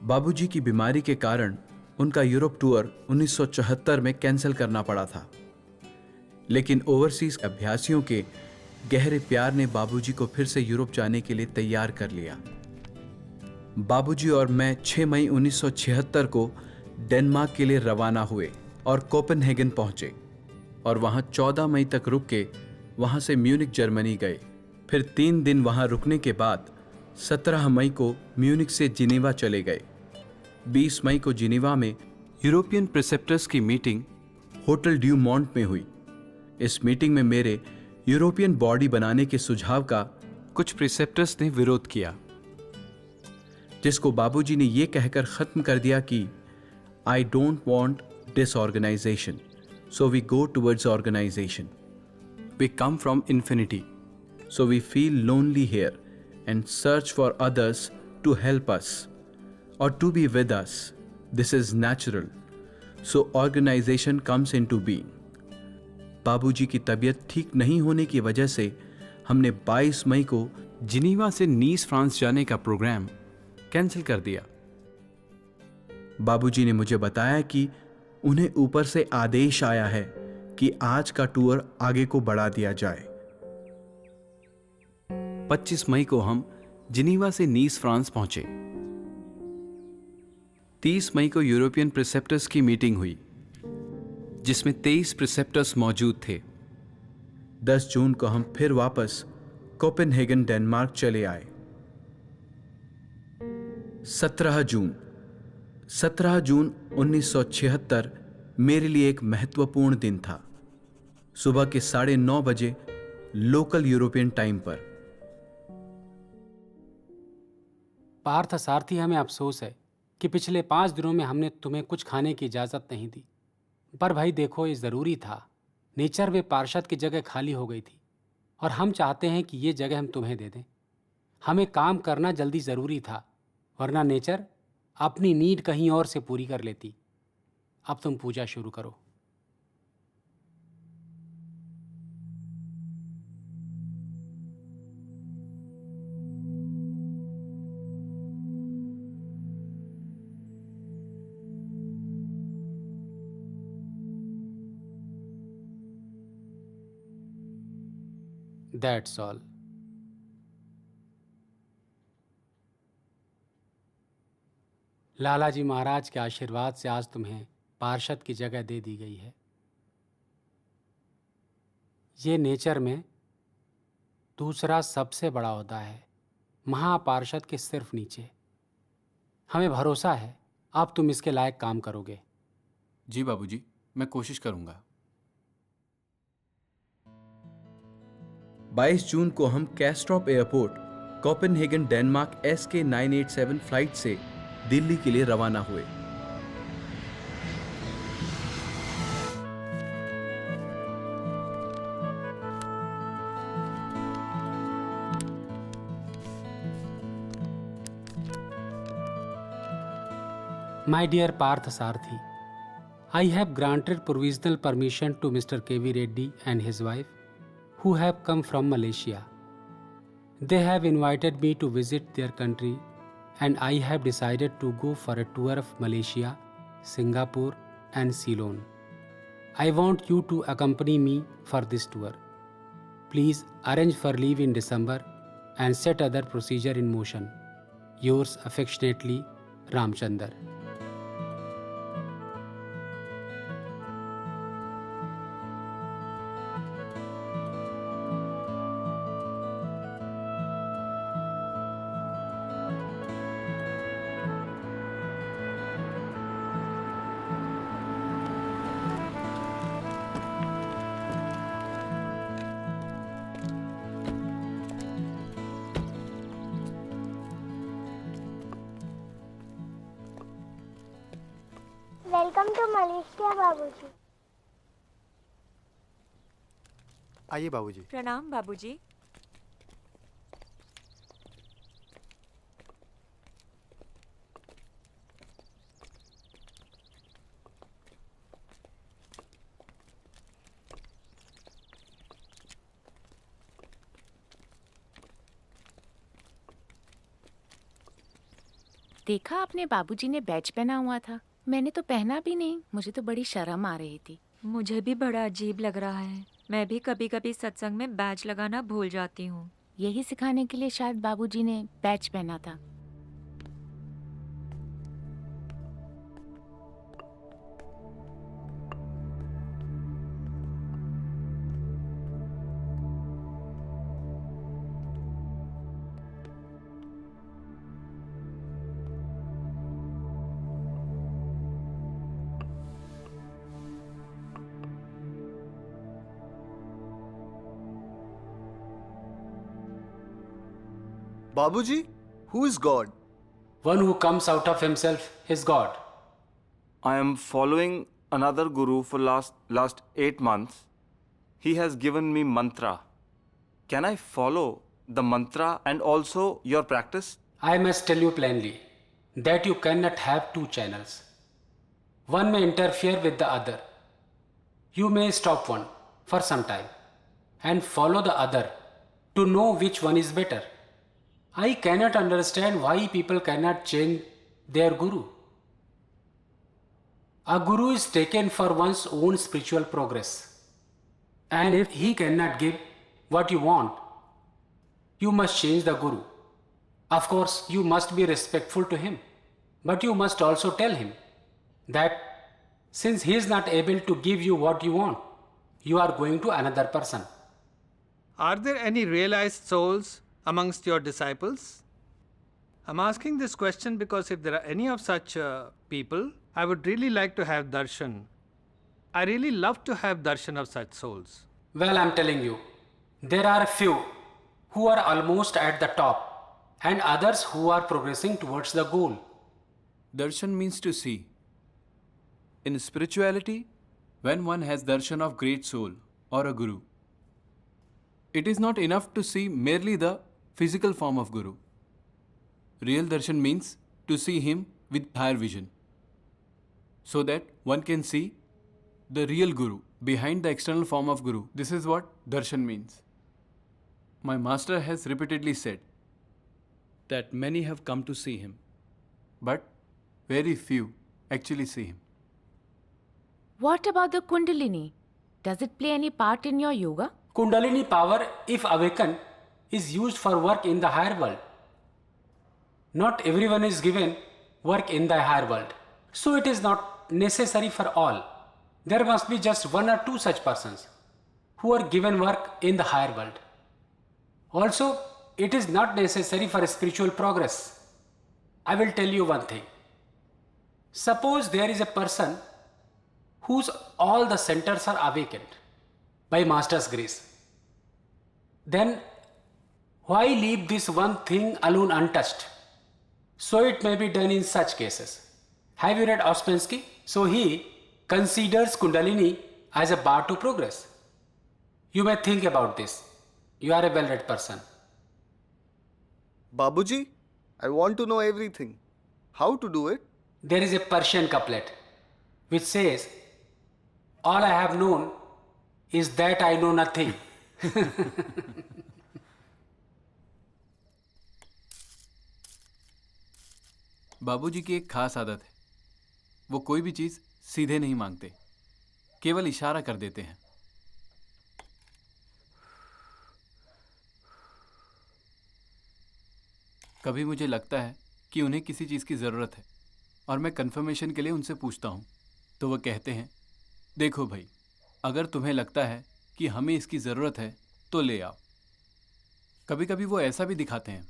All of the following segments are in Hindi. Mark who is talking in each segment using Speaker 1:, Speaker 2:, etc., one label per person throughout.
Speaker 1: बाबूजी की बीमारी के कारण उनका यूरोप टूर 1974 में कैंसिल करना पड़ा था, लेकिन ओवरसीज अभ्यासियों के गहरे प्यार ने बाबूजी को फिर से यूरोप जाने के लिए तैयार कर लिया। बाबूजी और मैं 6 मई 1976 को डेनमार्क के लिए रवाना हुए और कोपेनहेगन पहुंचे और वहां 14 मई तक रुक के वहां से म्यूनिक जर्मनी गए। फिर 3 दिन वहां रुकने के बाद 17 मई को म्यूनिक से जिनेवा चले गए। 20 मई को जिनेवा में यूरोपियन प्रिसेप्टर्स की मीटिंग होटल ड्यू मॉन्ट में हुई। इस मीटिंग में मेरे यूरोपियन बॉडी बनाने के सुझाव का कुछ प्रिसेप्टर्स ने विरोध किया, जिसको बाबूजी ने यह कहकर खत्म कर दिया कि I don't want disorganization, so we go towards organization. We come from infinity, so we feel lonely here and search for others to help us or to be with us. This is natural. So organization comes into being. बाबूजी की तबीयत ठीक नहीं होने की वजह से हमने 22 मई को जिनीवा से नीस फ्रांस जाने का प्रोग्राम कैंसिल कर दिया। बाबूजी ने मुझे बताया कि उन्हें ऊपर से आदेश आया है कि आज का टूर आगे को बढ़ा दिया जाए। 25 मई को हम जिनीवा से नीस फ्रांस पहुंचे। 30 मई को यूरोपियन प्रिसेप्टर्स की मीटिंग हुई, जिसमें 23 प्रिसेप्टर्स मौजूद थे। 10 जून को हम फिर वापस कोपेनहेगन डेनमार्क चले आए। 17 जून 1976 मेरे लिए एक महत्वपूर्ण दिन था। सुबह के 9:30 बजे लोकल यूरोपियन टाइम पर।
Speaker 2: पार्थ सारथी, हमें अफसोस है कि पिछले 5 दिनों में हमने तुम्हें कुछ खाने की इजाज़त नहीं दी, पर भाई देखो, ये ज़रूरी था। नेचर वे पार्षद की जगह खाली हो गई थी और हम चाहते हैं कि ये जगह हम तुम्हें दे दें। हमें काम करना जल्दी ज़रूरी था, वरना नेचर अपनी नीड कहीं और से पूरी कर लेती। अब तुम पूजा शुरू करो। That's all. लाला जी महाराज के आशीर्वाद से आज तुम्हें पार्षद की जगह दे दी गई है। ये नेचर में दूसरा सबसे बड़ा ओहदा है, महापार्षद के सिर्फ नीचे। हमें भरोसा है अब तुम इसके लायक काम करोगे।
Speaker 1: जी बाबूजी, मैं कोशिश करूंगा। 22 जून को हम Kastrup airport Copenhagen Denmark SK 987 flight से दिल्ली के लिए रवाना हुए।
Speaker 2: My dear Parth Sarthi, I have granted provisional permission to Mr. KV Reddy and his wife, who have come from Malaysia. They have invited me to visit their country, and I have decided to go for a tour of Malaysia, Singapore, and Ceylon. I want you to accompany me for this tour. Please arrange for leave in December and set other procedure in motion. Yours affectionately, Ramchandar.
Speaker 3: Welcome to Malaysia बाबूजी।
Speaker 4: आइए बाबूजी।
Speaker 5: प्रणाम बाबूजी। देखा आपने, बाबूजी ने बैच पहना हुआ था। मैंने तो पहना भी नहीं, मुझे तो बड़ी शर्म आ रही थी।
Speaker 6: मुझे भी बड़ा अजीब लग रहा है। मैं भी कभी कभी सत्संग में बैच लगाना भूल जाती हूँ।
Speaker 5: यही सिखाने के लिए शायद बाबूजी ने बैच पहना था।
Speaker 7: Babuji, who is God?
Speaker 2: One who comes out of himself is God.
Speaker 8: I am following another guru for last 8 months. He has given me mantra. Can I follow the mantra and also your practice?
Speaker 2: I must tell you plainly that you cannot have two channels. One may interfere with the other. You may stop one for some time and follow the other to know which one is better. I cannot understand why people cannot change their guru. A guru is taken for one's own spiritual progress. And if he cannot give what you want, you must change the guru. Of course, you must be respectful to him, but you must also tell him that since he is not able to give you what you want, you are going to another person.
Speaker 9: Are there any realized souls amongst your disciples? I'm asking this question because if there are any of such people, I would really like to have darshan. I really love to have darshan of such souls.
Speaker 2: Well, I'm telling you, there are a few who are almost at the top and others who are progressing towards the goal.
Speaker 1: Darshan means to see. In spirituality, when one has darshan of great soul or a guru, it is not enough to see merely the physical form of guru. Real darshan means to see him with higher vision, so that one can see the real guru behind the external form of guru. This is what darshan means. My master has repeatedly said that many have come to see him, but very few actually see him.
Speaker 5: What about the Kundalini? Does it play any part in your yoga?
Speaker 2: Kundalini power, if awakened, is used for work in the higher world. Not everyone is given work in the higher world, so it is not necessary for all. There must be just one or two such persons who are given work in the higher world. Also, it is not necessary for spiritual progress. I will tell you one thing. Suppose there is a person whose all the centers are awakened by Master's grace. Then why leave this one thing alone untouched? So it may be done in such cases. Have you read Ouspensky? So he considers Kundalini as a bar to progress. You may think about this. You are a well-read person.
Speaker 7: Babuji, I want to know everything. How to do it?
Speaker 2: There is a Persian couplet which says, "All I have known is that I know nothing."
Speaker 1: बाबूजी की एक खास आदत है, वो कोई भी चीज़ सीधे नहीं मांगते, केवल इशारा कर देते हैं। कभी मुझे लगता है कि उन्हें किसी चीज़ की ज़रूरत है और मैं कंफर्मेशन के लिए उनसे पूछता हूँ, तो वो कहते हैं, देखो भाई, अगर तुम्हें लगता है कि हमें इसकी ज़रूरत है तो ले आओ। कभी कभी वो ऐसा भी दिखाते हैं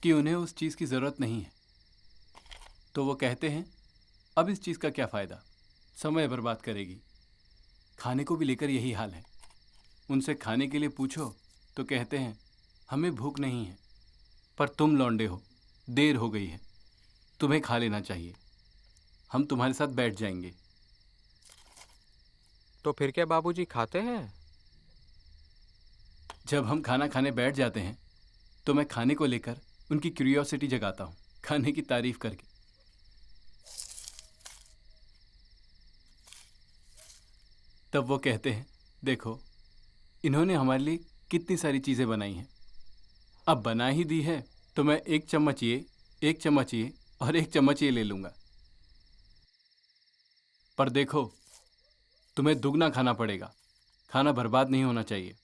Speaker 1: कि उन्हें उस चीज़ की ज़रूरत नहीं है, तो वो कहते हैं, अब इस चीज़ का क्या फ़ायदा, समय बर्बाद करेगी। खाने को भी लेकर यही हाल है। उनसे खाने के लिए पूछो तो कहते हैं, हमें भूख नहीं है, पर तुम लौंडे हो, देर हो गई है, तुम्हें खा लेना चाहिए, हम तुम्हारे साथ बैठ जाएंगे।
Speaker 4: तो फिर क्या बाबूजी खाते हैं?
Speaker 1: जब हम खाना खाने बैठ जाते हैं तो मैं खाने को लेकर उनकी क्यूरियोसिटी जगाता हूँ, खाने की तारीफ करके। तब वो कहते हैं, देखो, इन्होंने हमारे लिए कितनी सारी चीज़ें बनाई हैं, अब बना ही दी है तो मैं एक चम्मच ये, एक चम्मच ये और एक चम्मच ये ले लूँगा। पर देखो, तुम्हें दुगना खाना पड़ेगा। खाना बर्बाद नहीं होना चाहिए।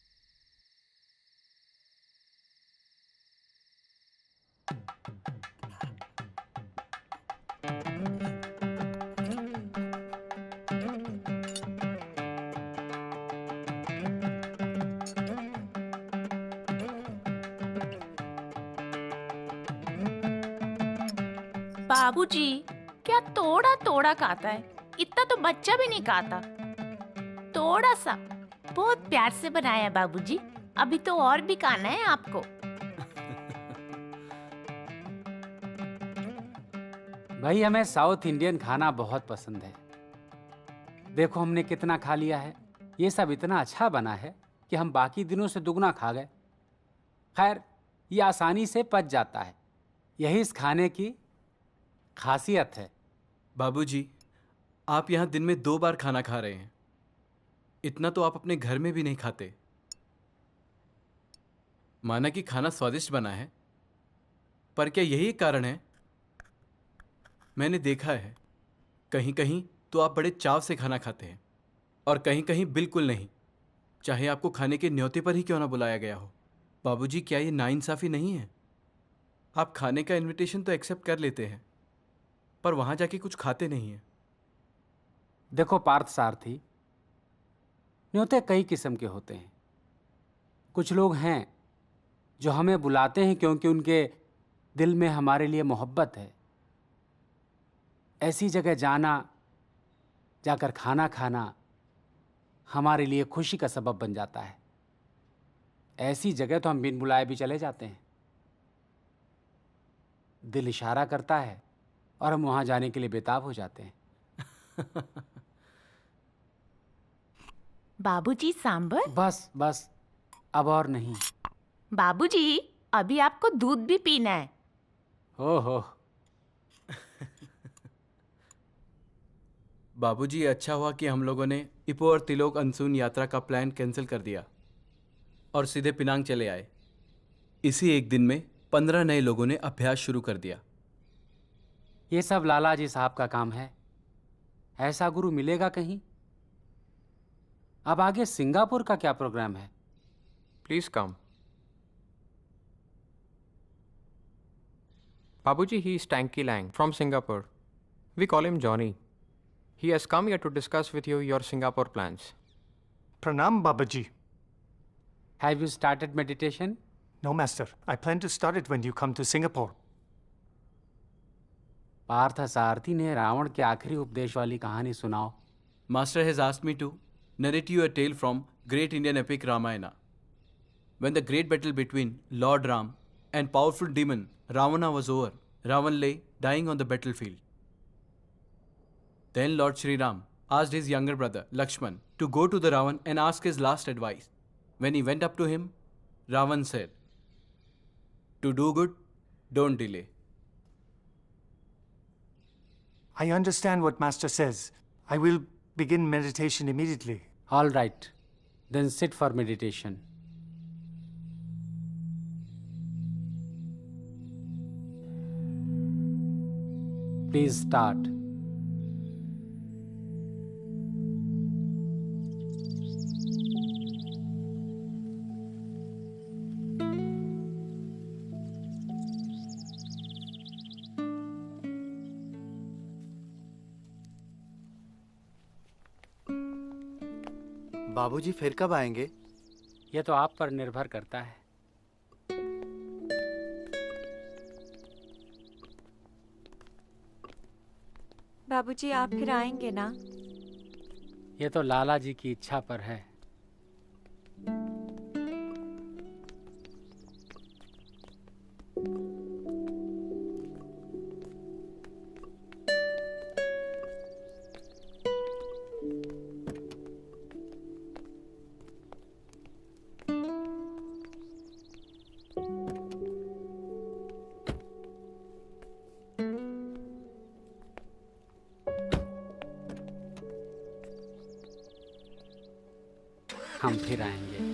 Speaker 5: बाबूजी, क्या थोड़ा थोड़ा खाता है? इतना तो बच्चा भी नहीं खाता। थोड़ा सा। बहुत प्यार से बनाया है बाबूजी। अभी तो और भी खाना है आपको।
Speaker 2: भाई, हमें साउथ इंडियन खाना बहुत पसंद है। देखो हमने कितना खा लिया है। ये सब इतना अच्छा बना है कि हम बाकी दिनों से दुगना खा गए। खैर, ये आसानी से पच जाता है। यही इस खाने की खासियत है।
Speaker 1: बाबूजी, आप यहाँ दिन में 2 बार खाना खा रहे हैं। इतना तो आप अपने घर में भी नहीं खाते। माना कि खाना स्वादिष्ट बना है, पर क्या यही एक कारण है? मैंने देखा है, कहीं कहीं तो आप बड़े चाव से खाना खाते हैं और कहीं कहीं बिल्कुल नहीं, चाहे आपको खाने के न्योते पर ही क्यों ना बुलाया गया हो। बाबूजी, क्या ये नाइंसाफ़ी नहीं है? आप खाने का इनविटेशन तो एक्सेप्ट कर लेते हैं, पर वहाँ जाके कुछ खाते नहीं हैं।
Speaker 2: देखो पार्थ सारथी, न्योते कई किस्म के होते हैं। कुछ लोग हैं जो हमें बुलाते हैं क्योंकि उनके दिल में हमारे लिए मोहब्बत है। ऐसी जगह जाना, जाकर खाना खाना हमारे लिए खुशी का सबब बन जाता है। ऐसी जगह तो हम बिन बुलाए भी चले जाते हैं। दिल इशारा करता है और हम वहाँ जाने के लिए बेताब हो जाते हैं।
Speaker 5: बाबूजी, सांबर?
Speaker 2: बस बस, अब और नहीं।
Speaker 5: बाबूजी, अभी आपको दूध भी पीना है।
Speaker 2: हो।
Speaker 1: बाबूजी, अच्छा हुआ कि हम लोगों ने इपो और तिलोक अनसुन यात्रा का प्लान कैंसिल कर दिया और सीधे पिनांग चले आए। इसी एक दिन में 15 नए लोगों ने अभ्यास शुरू कर दिया।
Speaker 2: ये सब लाला जी साहब का काम है। ऐसा गुरु मिलेगा कहीं? अब आगे सिंगापुर का क्या प्रोग्राम है?
Speaker 4: Please come. Babuji, he is Tanky Lang from Singapore. We call him Johnny. He has come here to discuss with you your Singapore plans.
Speaker 10: Pranam, Babaji.
Speaker 2: Have you started meditation?
Speaker 10: No, Master. I plan to start it when you come to Singapore.
Speaker 2: Partha Sarathi ने रावण के आखिरी उपदेश वाली कहानी सुनाओ।
Speaker 1: Master has asked me to narrate you a tale from great Indian epic Ramayana. When the great battle between Lord Ram and powerful demon Ravana was over, Ravan lay dying on the battlefield. Then Lord Shri Ram asked his younger brother Lakshman to go to the Ravan and ask his last advice. When he went up to him, Ravan said, "To do good, don't delay."
Speaker 10: I understand what Master says. I will begin meditation immediately.
Speaker 2: All right, then sit for meditation. Please start.
Speaker 7: बाबूजी फिर कब आएंगे?
Speaker 2: यह तो आप पर निर्भर करता है।
Speaker 6: बाबूजी, आप फिर आएंगे ना?
Speaker 2: यह तो लाला जी की इच्छा पर है। हम फिर आएंगे।